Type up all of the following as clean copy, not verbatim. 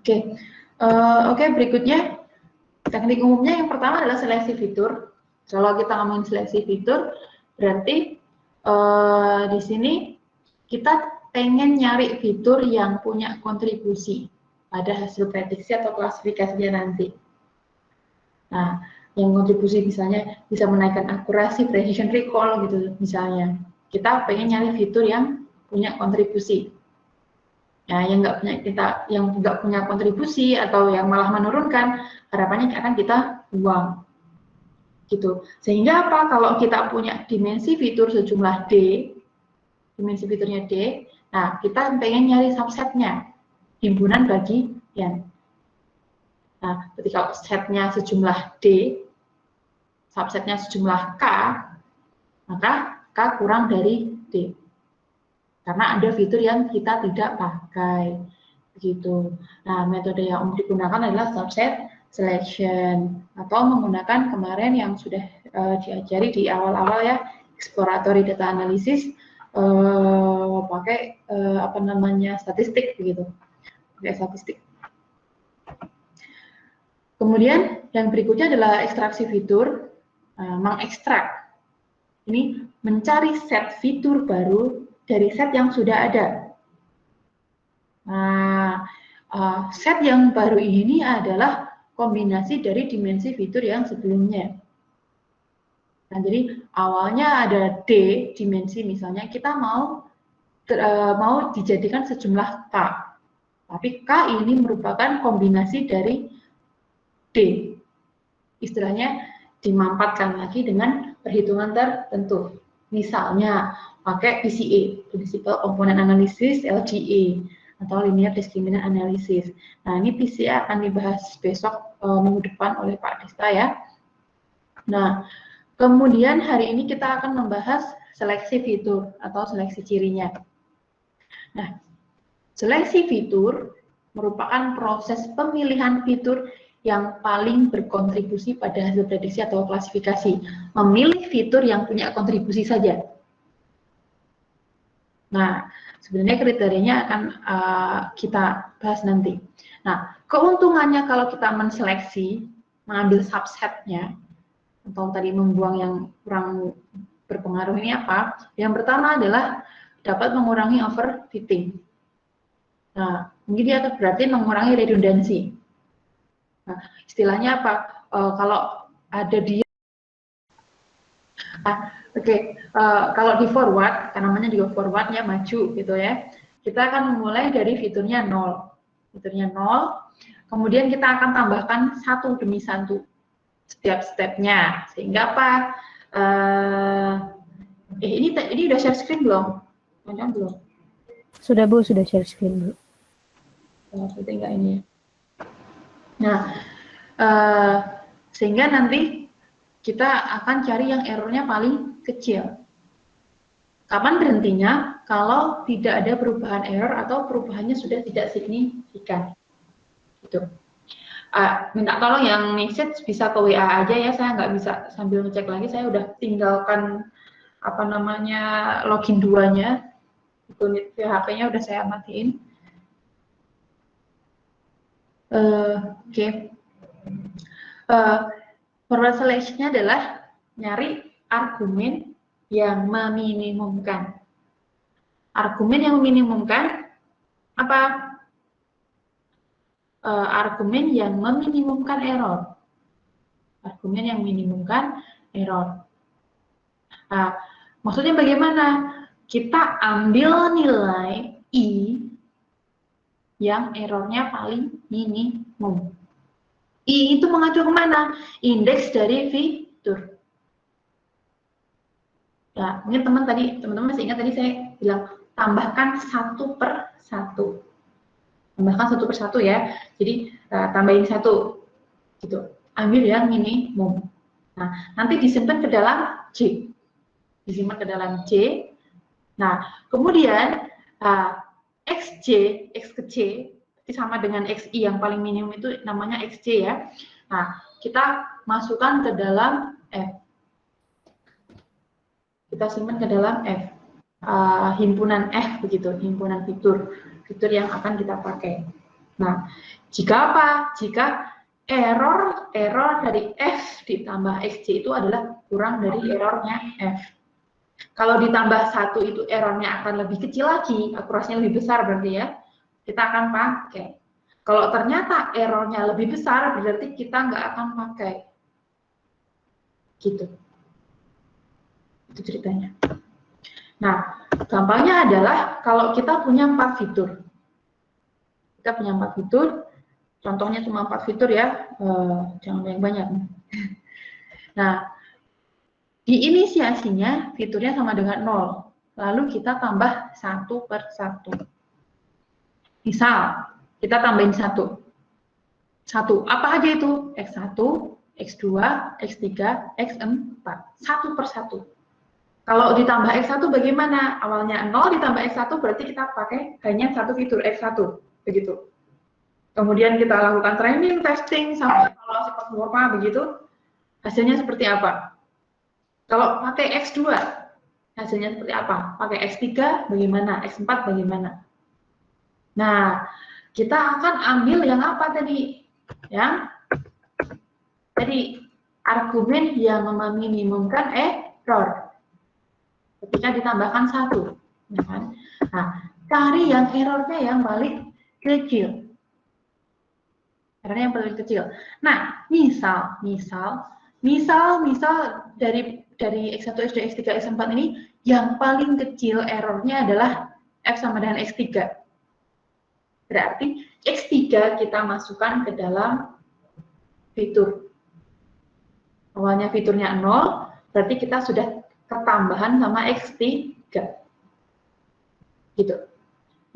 Oke, Oke, berikutnya teknik umumnya yang pertama adalah seleksi fitur. Kalau kita ngomongin seleksi fitur, berarti di sini kita pengen nyari fitur yang punya kontribusi pada hasil prediksi atau klasifikasinya nanti. Nah, yang kontribusi misalnya bisa menaikkan akurasi, precision recall gitu misalnya. Kita pengen nyari fitur yang punya kontribusi. Nah, yang nggak punya kontribusi atau yang malah menurunkan, harapannya akan kita buang. Gitu. Sehingga apa? Kalau kita punya dimensi fitur sejumlah D, dimensi fiturnya D, nah kita pengen nyari subsetnya, himpunan bagian. Nah, ketika setnya sejumlah D, subsetnya sejumlah K, maka K kurang dari D. Karena ada fitur yang kita tidak pakai. Begitu. Nah, metode yang digunakan adalah subset selection atau menggunakan kemarin yang sudah diajari di awal-awal ya, exploratory data analysis pakai apa namanya statistik begitu, pakai statistik. Kemudian yang berikutnya adalah ekstraksi fitur, mengekstrak. Ini mencari set fitur baru dari set yang sudah ada. Nah, set yang baru ini adalah kombinasi dari dimensi fitur yang sebelumnya. Nah, jadi awalnya ada D dimensi misalnya, kita mau dijadikan sejumlah K. Tapi K ini merupakan kombinasi dari D. Istilahnya dimampatkan lagi dengan perhitungan tertentu. Misalnya pakai PCA, Principal Component Analysis, LGA, atau Linear Discriminant Analysis. Nah, ini PCA akan dibahas besok minggu depan oleh Pak Desta ya. Nah, kemudian hari ini kita akan membahas seleksi fitur atau seleksi cirinya. Nah, seleksi fitur merupakan proses pemilihan fitur yang paling berkontribusi pada hasil prediksi atau klasifikasi. Memilih fitur yang punya kontribusi saja. Nah, sebenarnya kriterianya akan kita bahas nanti. Nah, keuntungannya kalau kita menseleksi, mengambil subsetnya, atau tadi membuang yang kurang berpengaruh ini apa? Yang pertama adalah dapat mengurangi overfitting. Nah, mungkin dia berarti mengurangi redundansi. Nah, istilahnya apa? Kalau ada dia, kalau di forward, karena namanya juga forwardnya maju gitu ya, kita akan memulai dari fiturnya 0. Fiturnya 0, kemudian kita akan tambahkan satu demi satu setiap stepnya, sehingga apa? Ini udah share screen belum? Belum. Sudah Bu, sudah share screen Bu. Berarti enggak ini ya. Nah, sehingga nanti kita akan cari yang errornya paling kecil. Kapan berhentinya? Kalau tidak ada perubahan error atau perubahannya sudah tidak signifikan. Gitu. Minta tolong yang message bisa ke WA aja ya, saya nggak bisa sambil ngecek lagi, saya udah tinggalkan apa namanya login 2-nya, unit PHP-nya udah saya matiin. Oke. Forward selection-nya adalah nyari argumen yang meminimumkan. Argumen yang meminimumkan apa? Argumen yang meminimumkan error. Argumen yang meminimumkan error. Maksudnya bagaimana? Kita ambil nilai I yang errornya paling minimum. I itu mengacu kemana? Indeks dari fitur. Ya, mungkin teman-teman masih ingat tadi saya bilang tambahkan satu per satu. Tambahkan satu per satu ya. Jadi tambahin satu, gitu. Ambil yang minimum. Nah, nanti disimpan ke dalam J. Disimpan ke dalam J. Nah, kemudian XJ, X ke C, sama dengan XI yang paling minimum itu namanya XJ ya. Nah, kita masukkan ke dalam F. Kita simpan ke dalam F. Himpunan F begitu, himpunan fitur yang akan kita pakai. Nah, jika apa? Jika error dari F ditambah XJ itu adalah kurang dari errornya F. Kalau ditambah 1 itu errornya akan lebih kecil lagi, akurasinya lebih besar berarti ya, kita akan pakai. Kalau ternyata errornya lebih besar, berarti kita nggak akan pakai. Gitu. Itu ceritanya. Nah, gampangnya adalah kalau kita punya 4 fitur. Kita punya 4 fitur, contohnya cuma 4 fitur ya, jangan banyak-banyak. Nah, diinisiasinya fiturnya sama dengan 0, lalu kita tambah 1 per 1. Misal, kita tambahin 1. 1, apa aja itu? X1, X2, X3, X4. 1 per 1. Kalau ditambah X1 bagaimana? Awalnya 0 ditambah X1 berarti kita pakai hanya satu fitur X1. Begitu. Kemudian kita lakukan training, testing, sampai evaluasi performa begitu. Hasilnya seperti apa? Kalau pakai X2, hasilnya seperti apa? Pakai X3 bagaimana? X4 bagaimana? Nah, kita akan ambil yang apa tadi? Yang tadi argumen yang meminimumkan error. Ketika ditambahkan 1, ya kan? Nah, cari yang errornya yang paling kecil. Errornya yang paling kecil. Nah, misal dari X1, X2, X3, X4 ini yang paling kecil errornya adalah F sama dengan X3. Berarti X3 kita masukkan ke dalam fitur. Awalnya fiturnya 0, berarti kita sudah ketambahan sama X3. Gitu.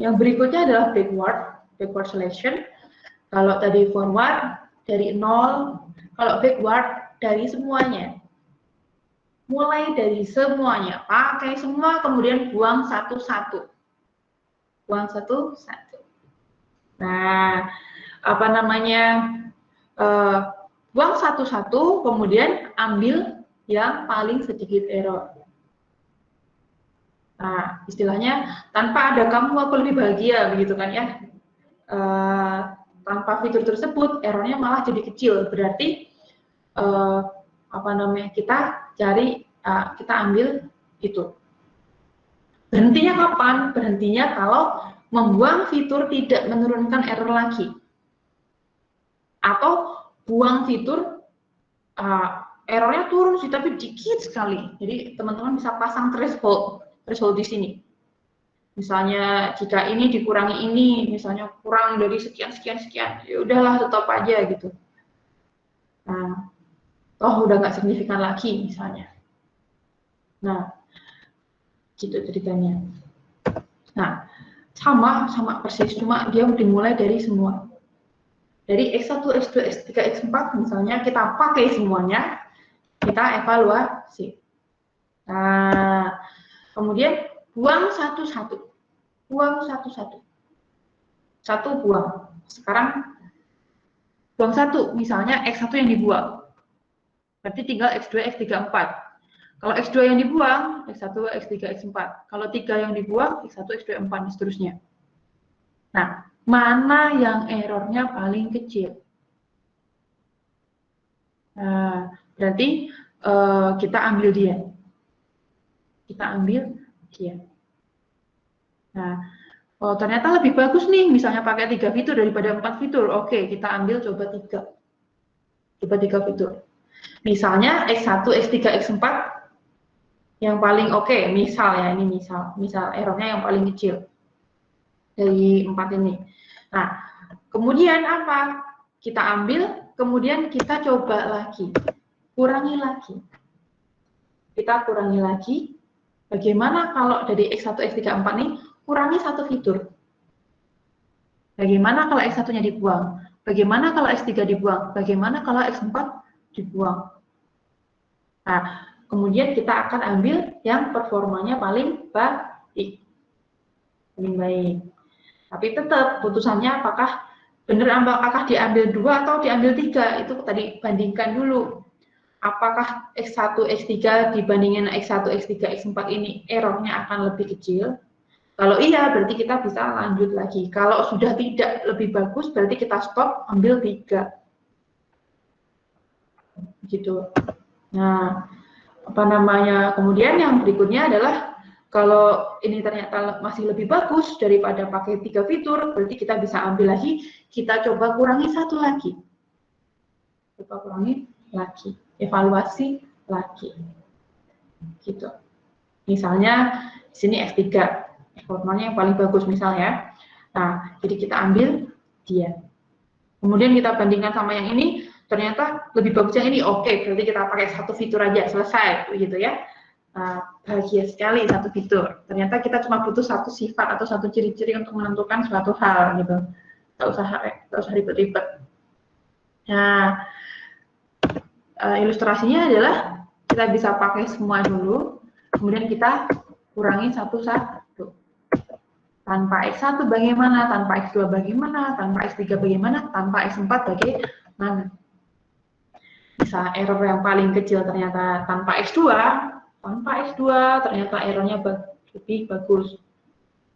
Yang berikutnya adalah backward selection. Kalau tadi forward dari 0, kalau backward dari semuanya. Mulai dari semuanya, pakai semua, kemudian buang satu-satu. Buang satu-satu. Nah, apa namanya? Buang satu-satu, kemudian ambil yang paling sedikit error. Nah, istilahnya tanpa ada kamu aku lebih bahagia, begitu kan ya? Tanpa fitur tersebut, errornya malah jadi kecil. Berarti apa namanya? Kita cari, kita ambil itu. Berhentinya kapan? Berhentinya kalau membuang fitur tidak menurunkan error lagi, atau buang fitur errornya turun sih tapi dikit sekali. Jadi teman-teman bisa pasang threshold di sini. Misalnya jika ini dikurangi ini, misalnya kurang dari sekian, ya udahlah stop aja gitu. Nah, toh udah nggak signifikan lagi misalnya. Nah, gitu ceritanya. Nah, sama persis, cuma dia dimulai dari semua. Dari X1, X2, X3, X4 misalnya kita pakai semuanya, kita evaluasi. Nah, kemudian buang satu-satu. Buang satu-satu. Satu buang. Sekarang buang satu, misalnya X1 yang dibuang. Berarti tinggal X2, X3, X4. Kalau X2 yang dibuang, X1, X3, X4. Kalau 3 yang dibuang, X1, X2, X4, dan seterusnya. Nah, mana yang errornya paling kecil? Nah, berarti kita ambil dia. Kita ambil dia. Nah, ternyata lebih bagus nih, misalnya pakai 3 fitur daripada 4 fitur. Oke, kita ambil coba 3. Coba 3 fitur. Misalnya X1, X3, X4 yang paling oke, misal ya, ini misal errornya yang paling kecil dari 4 ini. Nah, kemudian apa? Kita ambil, kemudian kita coba lagi, kurangi lagi. Kita kurangi lagi. Bagaimana kalau dari X1, X3, X4 ini kurangi satu fitur? Bagaimana kalau X1-nya dibuang? Bagaimana kalau X3 dibuang? Bagaimana kalau X4 dibuang? Nah, kemudian kita akan ambil yang performanya paling baik. Paling baik. Tapi tetap putusannya apakah benar, apakah diambil 2 atau diambil 3? Itu tadi bandingkan dulu. Apakah X1, X3 dibandingin X1, X3, X4 ini errornya akan lebih kecil? Kalau iya, berarti kita bisa lanjut lagi. Kalau sudah tidak lebih bagus, berarti kita stop, ambil 3. Gitu. Nah, apa namanya? Kemudian yang berikutnya adalah kalau ini ternyata masih lebih bagus daripada pakai 3 fitur, berarti kita bisa ambil lagi, kita coba kurangi 1 lagi. Coba kurangi lagi, evaluasi lagi. Gitu. Misalnya di sini F3, formatnya yang paling bagus misalnya. Nah, jadi kita ambil dia. Kemudian kita bandingkan sama yang ini, ternyata lebih bagus yang ini. Oke, berarti kita pakai 1 fitur aja, selesai, begitu ya. Bahagia sekali 1 fitur. Ternyata kita cuma butuh 1 sifat atau 1 ciri-ciri untuk menentukan suatu hal, gitu. Tak usah ribet-ribet. Nah, ilustrasinya adalah kita bisa pakai semua dulu, kemudian kita kurangi satu-satu. Tanpa X1 bagaimana, tanpa X2 bagaimana, tanpa X3 bagaimana, tanpa X4 bagaimana. Bisa error yang paling kecil ternyata tanpa X2 ternyata errornya lebih bagus.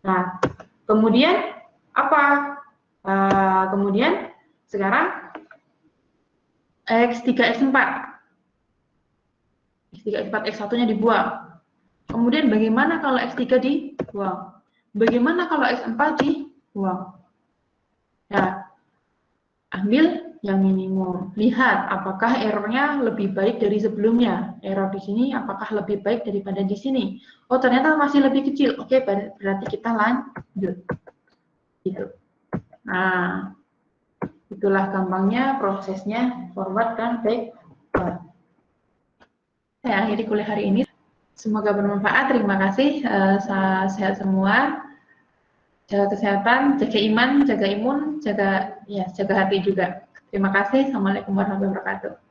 Nah, kemudian apa? Kemudian sekarang X3, X4. X3, X4, X1-nya dibuang. Kemudian bagaimana kalau X3 dibuang? Bagaimana kalau X4 dibuang? Nah, ambil yang minimum. Lihat apakah errornya lebih baik dari sebelumnya. Error di sini apakah lebih baik daripada di sini? Oh, ternyata masih lebih kecil. Oke, berarti kita lanjut. Gitu. Nah, itulah gampangnya prosesnya forward dan backward. Saya akhiri kuliah hari ini. Semoga bermanfaat. Terima kasih. Sehat semua. Jaga kesehatan, jaga iman, jaga imun, jaga hati juga. Terima kasih. Assalamualaikum warahmatullahi wabarakatuh.